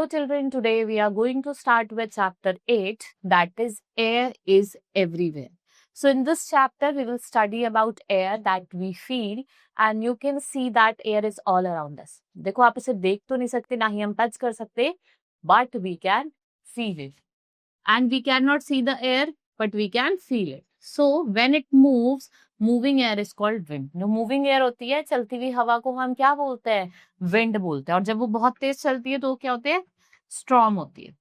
Hello children, today we are going to start with chapter 8, that is air is everywhere. So in this chapter we will study about air that we feel and you can see that air is all around us. देखो आप इसे देख तो नहीं सकते ना ही हम touch कर सकते, but we can feel it. And we cannot see the air, but we can feel it. So when it moves, moving air is called wind. जो moving air होती है, चलती हुई हवा को हम क्या बोलते हैं? Wind बोलते हैं. और जब वो बहुत तेज चलती है तो क्या होते हैं? Storm होती है.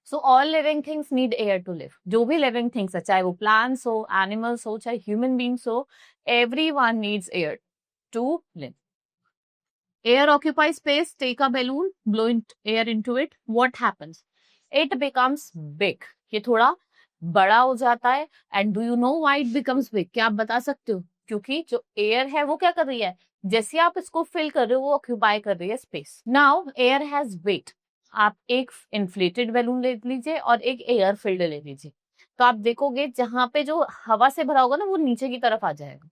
So all living things need air to live. जो भी living things है, चाहे वो plants हो, animals हो, चाहे human beings हो, everyone needs air to live. Air occupies space. Take a balloon, blow air into it. What happens? It becomes big. ये थोड़ा बड़ा हो जाता है. And do you know why it becomes big? क्या आप बता सकते हो? क्योंकि जो air है वो क्या कर रही है? जैसे आप इसको fill कर रहे हो वो ऑक्यूपाई कर रही है space. Now air has weight. आप एक inflated balloon ले लीजिए और एक air filled ले लीजिए. तो आप देखोगे जहां पे जो हवा से भरा होगा ना वो नीचे की तरफ आ जाएगा.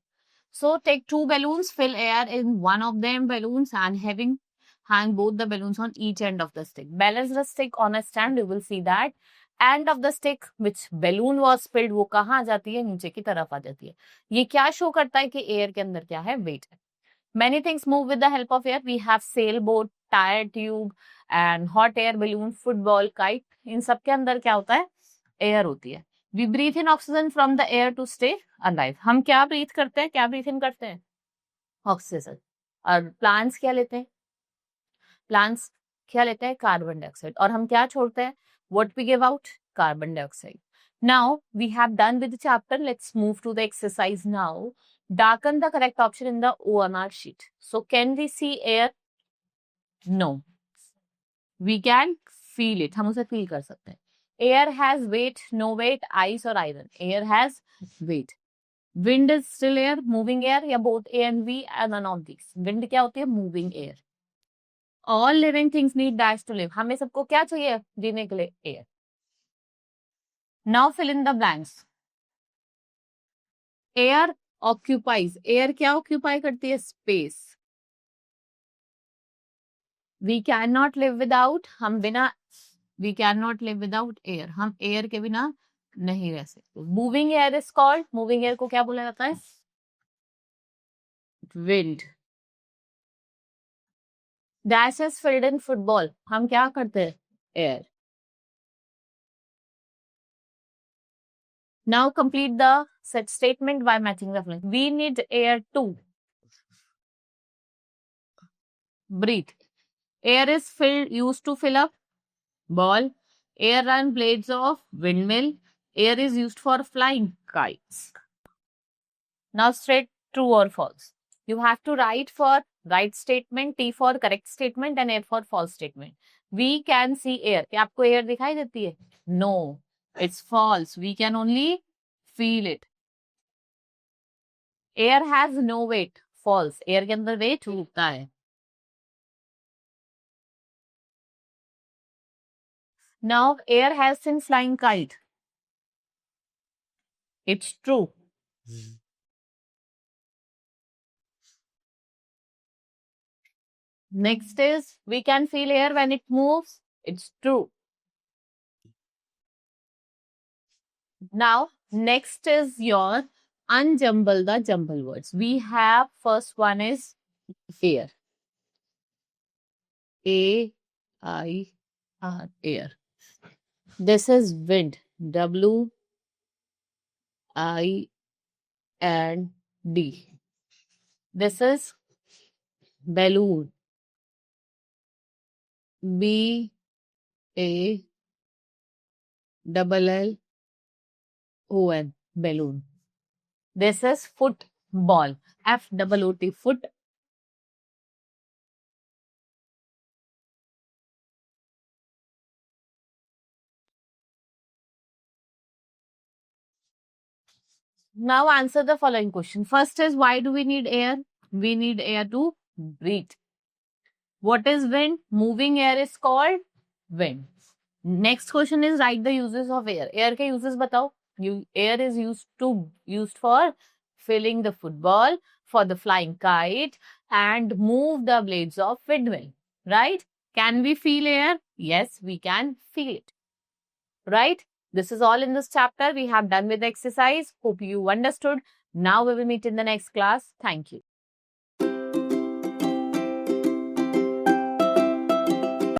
So take two balloons, fill air in one of them balloons and hang both the balloons on each end of the stick. Balance the stick on a stand. You will see that end of the stick which balloon was filled वो कहाँ आ जाती है? नीचे की तरफ आ जाती है. ये क्या शो करता है कि एयर के अंदर क्या है? वेट है. Many things move with the help of air. We have sailboat, tire tube and hot air balloon, football, kite. इन सब के अंदर क्या होता है? एयर होती है. We breathe in oxygen from the air to stay alive. हम क्या ब्रीथ करते हैं? क्या ब्रीथ इन करते हैं? ऑक्सीजन. और प्लांट्स क्या लेते हैं? प्लांट्स क्या लेते हैं? Carbon dioxide. और हम क्या छोड़ते हैं? What we give out? Carbon dioxide. Now we have done with the chapter. Let's move to the exercise now. Darken the correct option in the OMR sheet. So can we see air? No. We can feel it. हम उसे feel कर सकते हैं. Air has weight, no weight, ice or iron. Air has weight. Wind is still air, moving air या both A and V and none of these. Wind क्या होती है? Moving air. All living things need dash to live. हमें सबको क्या चाहिए जीने के लिए? Air. Now fill in the blanks. Air occupies. Air क्या occupy करती है? Space. We cannot live without. हम बिना We cannot live without air. हम air के बिना नहीं रह सकते. Moving air is called. Moving air को क्या बोला जाता है? Wind. Dash is filled in football. हम क्या करते हैं? Air. Now complete the set statement by matching the following. We need air to breathe. Air is used to fill up ball. Air run blades of windmill. Air is used for flying kites. Now straight true or false. You have to write for right statement, T for correct statement and A for false statement. We can see air. क्या आपको air दिखाई देती है? No, it's false. We can only feel it. Air has no weight. False. Air के अंदर weight होता है. Now air has seen flying kite. It's true. Next is we can feel air when it moves. It's true. Now next is your unjumble the jumble words. We have first one is air. A-I-R, air. This is wind. W-I-N-D. This is balloon. B-A-L-L-O-N. Balloon. This is football. F-O-O-T. Foot. Now answer the following question. First is why do we need air? We need air to breathe. What is wind? Moving air is called wind. Next question is write the uses of air. Air के uses बताओ. Air is used for filling the football, for the flying kite, and move the blades of windmill. Right? Can we feel air? Yes, we can feel it. Right? This is all in this chapter. We have done with the exercise. Hope you understood. Now we will meet in the next class. Thank you.